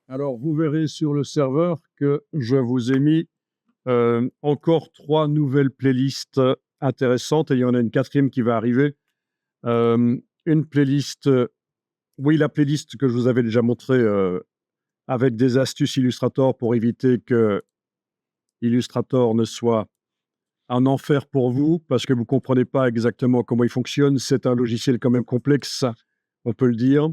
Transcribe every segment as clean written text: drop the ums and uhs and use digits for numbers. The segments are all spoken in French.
Alors, vous verrez sur le serveur que je vous ai mis encore 3 nouvelles playlists intéressantes et il y en a une 4e qui va arriver. Une playlist, oui, la playlist que je vous avais déjà montrée avec des astuces Illustrator pour éviter que Illustrator ne soit un enfer pour vous parce que vous ne comprenez pas exactement comment il fonctionne. C'est un logiciel quand même complexe, on peut le dire.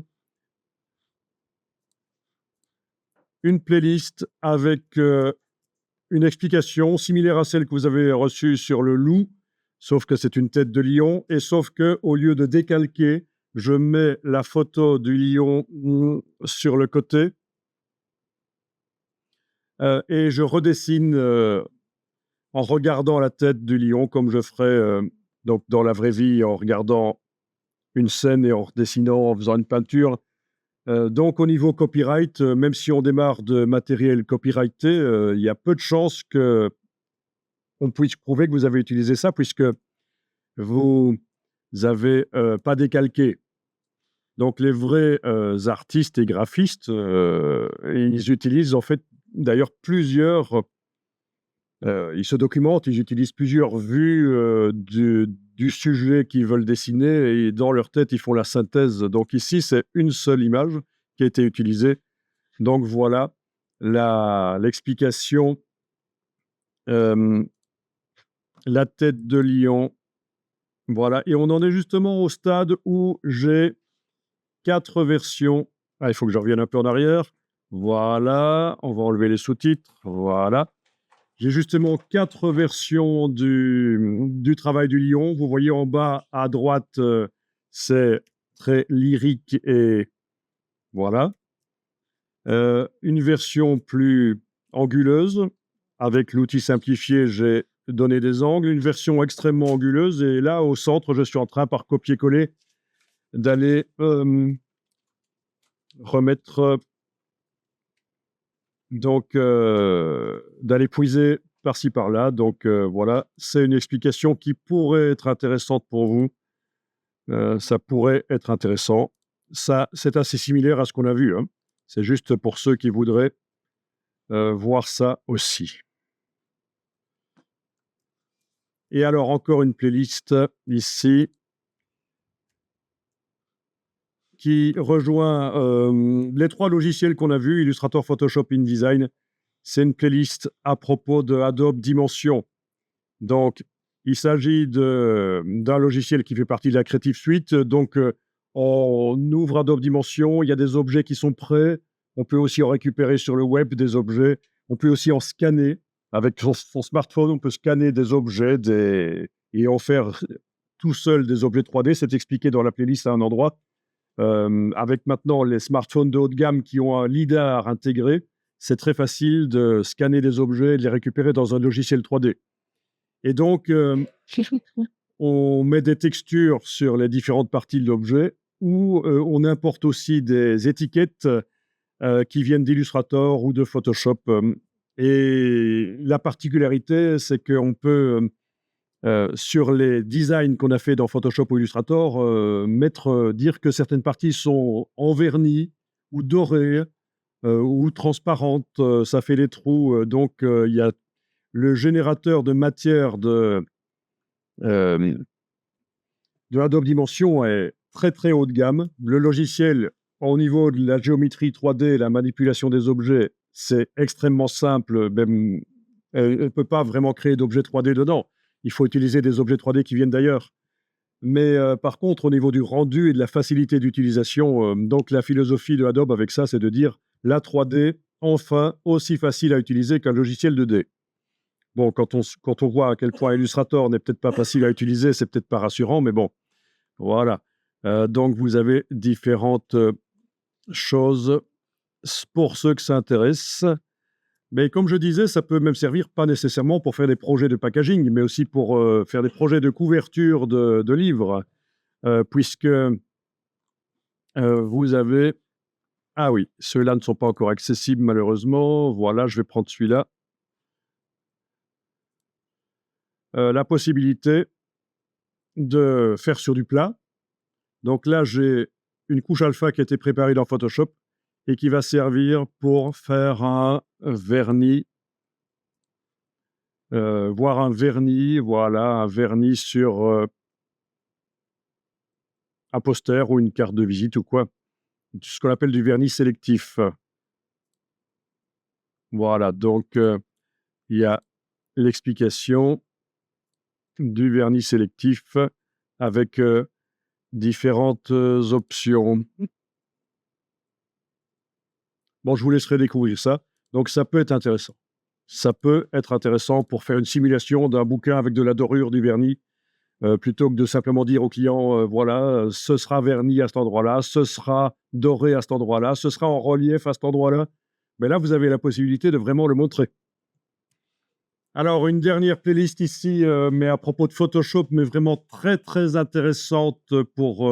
Une playlist avec une explication similaire à celle que vous avez reçue sur le loup, sauf que c'est une tête de lion, et sauf que au lieu de décalquer, je mets la photo du lion sur le côté et je redessine en regardant la tête du lion, comme je ferais donc dans la vraie vie, en regardant une scène et en redessinant, en faisant une peinture. Donc au niveau copyright, même si on démarre de matériel copyrighté, il y a peu de chances que on puisse prouver que vous avez utilisé ça puisque vous avez pas décalqué. Donc les vrais artistes et graphistes, ils utilisent en fait d'ailleurs plusieurs, ils se documentent, ils utilisent plusieurs vues du sujet qu'ils veulent dessiner et dans leur tête, ils font la synthèse. Donc ici, c'est une seule image qui a été utilisée. Donc voilà l'explication. La tête de lion. Voilà, et on en est justement au stade où j'ai 4 versions. Ah, il faut que je revienne un peu en arrière. Voilà, on va enlever les sous-titres. Voilà. J'ai justement 4 versions du travail du lion. Vous voyez en bas à droite, c'est très lyrique et voilà. Une version plus anguleuse. Avec l'outil simplifié, j'ai donné des angles. Une version extrêmement anguleuse. Et là, au centre, je suis en train, par copier-coller, d'aller remettre, donc d'aller puiser par-ci par-là. Donc voilà, c'est une explication qui pourrait être intéressante pour vous. Ça pourrait être intéressant. Ça, c'est assez similaire à ce qu'on a vu, hein. C'est juste pour ceux qui voudraient voir ça aussi. Et alors, encore une playlist ici qui rejoint les 3 logiciels qu'on a vus, Illustrator, Photoshop, InDesign. C'est une playlist à propos de Adobe Dimension. Donc, il s'agit d'un logiciel qui fait partie de la Creative Suite. Donc, on ouvre Adobe Dimension, il y a des objets qui sont prêts. On peut aussi en récupérer sur le web des objets. On peut aussi en scanner. Avec son smartphone, on peut scanner des objets et en faire tout seul des objets 3D. C'est expliqué dans la playlist à un endroit. Avec maintenant les smartphones de haut de gamme qui ont un lidar intégré, c'est très facile de scanner des objets et de les récupérer dans un logiciel 3D. Et donc, on met des textures sur les différentes parties de l'objet ou on importe aussi des étiquettes qui viennent d'Illustrator ou de Photoshop. Et la particularité, c'est qu'on peut, sur les designs qu'on a fait dans Photoshop ou Illustrator, dire que certaines parties sont en vernis ou dorées ou transparentes. Ça fait des trous. Donc, il y a le générateur de matière euh, de Adobe Dimension est très très haut de gamme. Le logiciel, au niveau de la géométrie 3D, la manipulation des objets, c'est extrêmement simple. Même, elle ne peut pas vraiment créer d'objets 3D dedans. Il faut utiliser des objets 3D qui viennent d'ailleurs. Mais par contre, au niveau du rendu et de la facilité d'utilisation, donc la philosophie de Adobe avec ça, c'est de dire la 3D, enfin, aussi facile à utiliser qu'un logiciel 2D. Bon, quand on voit à quel point Illustrator n'est peut-être pas facile à utiliser, c'est peut-être pas rassurant, mais bon, voilà. Donc, vous avez différentes choses pour ceux que ça intéresse. Mais comme je disais, ça peut même servir pas nécessairement pour faire des projets de packaging, mais aussi pour faire des projets de couverture de livres, puisque vous avez... Ah oui, ceux-là ne sont pas encore accessibles malheureusement. Voilà, je vais prendre celui-là. La possibilité de faire sur du plat. Donc là, j'ai une couche alpha qui a été préparée dans Photoshop et qui va servir pour faire un vernis, voire un vernis, voilà, un vernis sur un poster ou une carte de visite ou quoi. Ce qu'on appelle du vernis sélectif. Voilà, donc il y a l'explication du vernis sélectif avec différentes options. Bon, je vous laisserai découvrir ça. Donc, ça peut être intéressant. Ça peut être intéressant pour faire une simulation d'un bouquin avec de la dorure, du vernis, plutôt que de simplement dire au client, voilà, ce sera verni à cet endroit-là, ce sera doré à cet endroit-là, ce sera en relief à cet endroit-là. Mais là, vous avez la possibilité de vraiment le montrer. Alors, une dernière playlist ici, mais à propos de Photoshop, mais vraiment très, très intéressante pour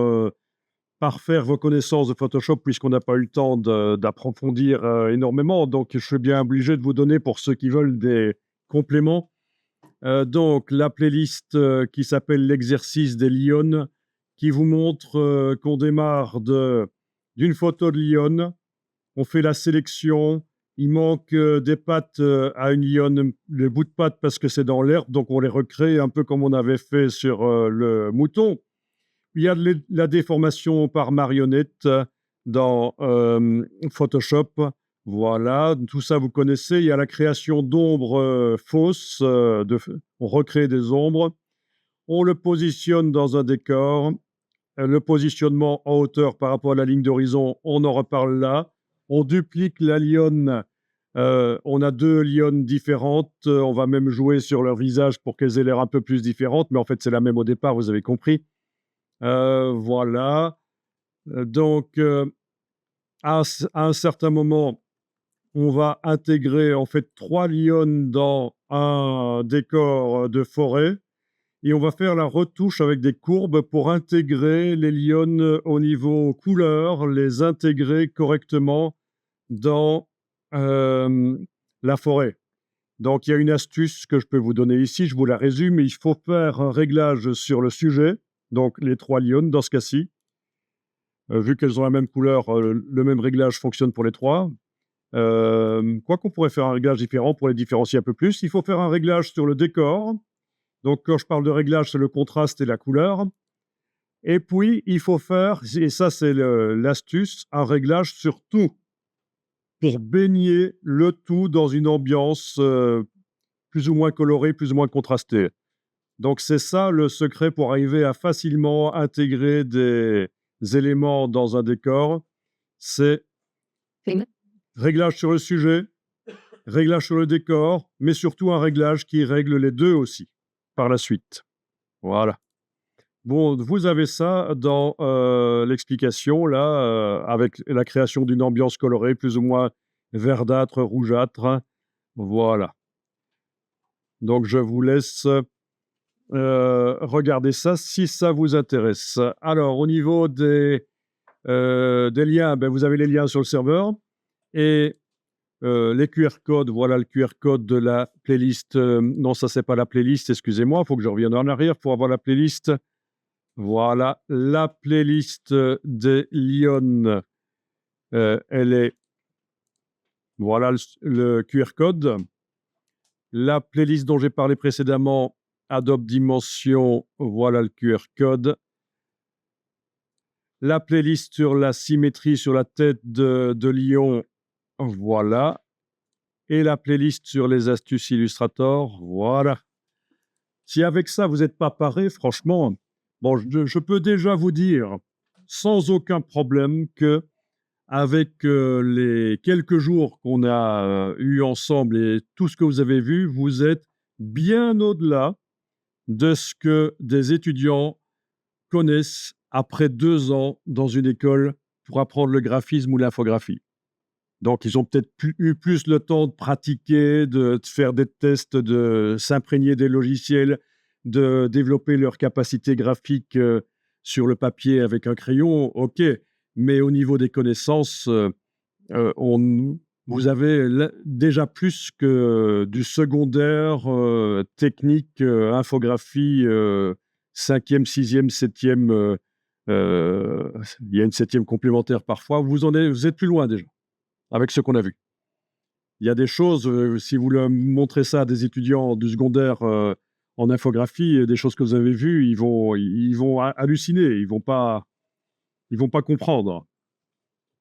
parfaire vos connaissances de Photoshop, puisqu'on n'a pas eu le temps d'approfondir énormément. Donc, je suis bien obligé de vous donner, pour ceux qui veulent, des compléments. Donc, la playlist qui s'appelle l'exercice des lions, qui vous montre qu'on démarre d'une photo de lion, on fait la sélection, il manque des pattes à une lionne, les bouts de pattes parce que c'est dans l'herbe, donc on les recrée un peu comme on avait fait sur le mouton. Il y a la déformation par marionnette dans Photoshop. Voilà, tout ça vous connaissez. Il y a la création d'ombres fausses. On recrée des ombres. On le positionne dans un décor. Le positionnement en hauteur par rapport à la ligne d'horizon, on en reparle là. On duplique la lionne. On a deux lionnes différentes. On va même jouer sur leur visage pour qu'elles aient l'air un peu plus différentes. Mais en fait, c'est la même au départ, vous avez compris. Voilà. Donc, à un certain moment, on va intégrer en fait 3 lionnes dans un décor de forêt et on va faire la retouche avec des courbes pour intégrer les lionnes au niveau couleur, les intégrer correctement dans la forêt. Donc, il y a une astuce que je peux vous donner ici, je vous la résume. Il faut faire un réglage sur le sujet, donc les 3 lionnes dans ce cas-ci. Vu qu'elles ont la même couleur, le même réglage fonctionne pour les 3. Quoi qu'on pourrait faire un réglage différent pour les différencier un peu plus. Il faut faire un réglage sur le décor. Donc, quand je parle de réglage, c'est le contraste et la couleur. Et puis, il faut faire, et ça c'est l'astuce, un réglage sur tout, pour baigner le tout dans une ambiance plus ou moins colorée, plus ou moins contrastée. Donc, c'est ça le secret pour arriver à facilement intégrer des éléments dans un décor. C'est réglage sur le sujet, réglage sur le décor, mais surtout un réglage qui règle les deux aussi, par la suite. Voilà. Bon, vous avez ça dans l'explication, là, avec la création d'une ambiance colorée, plus ou moins verdâtre, rougeâtre. Voilà. Donc, je vous laisse regarder ça si ça vous intéresse. Alors, au niveau des liens, ben, vous avez les liens sur le serveur et les QR codes. Voilà le QR code de la playlist. Non, ça, c'est pas la playlist, excusez-moi, il faut que je revienne en arrière pour avoir la playlist. Voilà, la playlist des lions. Elle est. Voilà le QR code. La playlist dont j'ai parlé précédemment, Adobe Dimension, voilà le QR code. La playlist sur la symétrie sur la tête de lion, voilà. Et la playlist sur les astuces Illustrator, voilà. Si avec ça, vous n'êtes pas paré, franchement, bon, je peux déjà vous dire, sans aucun problème, que avec les quelques jours qu'on a eus ensemble et tout ce que vous avez vu, vous êtes bien au-delà de ce que des étudiants connaissent après 2 ans dans une école pour apprendre le graphisme ou l'infographie. Donc, ils ont peut-être eu plus le temps de pratiquer, de faire des tests, de s'imprégner des logiciels, de développer leurs capacités graphiques sur le papier avec un crayon, ok. Mais au niveau des connaissances, vous avez déjà plus que du secondaire, technique, infographie, 5e, 6e, 7e, il y a une 7e complémentaire parfois. Vous êtes plus loin déjà. avec ce qu'on a vu. Il y a des choses, si vous montrez ça à des étudiants du secondaire en infographie, des choses que vous avez vues, ils vont halluciner, ils vont pas comprendre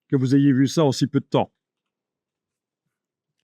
que vous ayez vu ça en si peu de temps.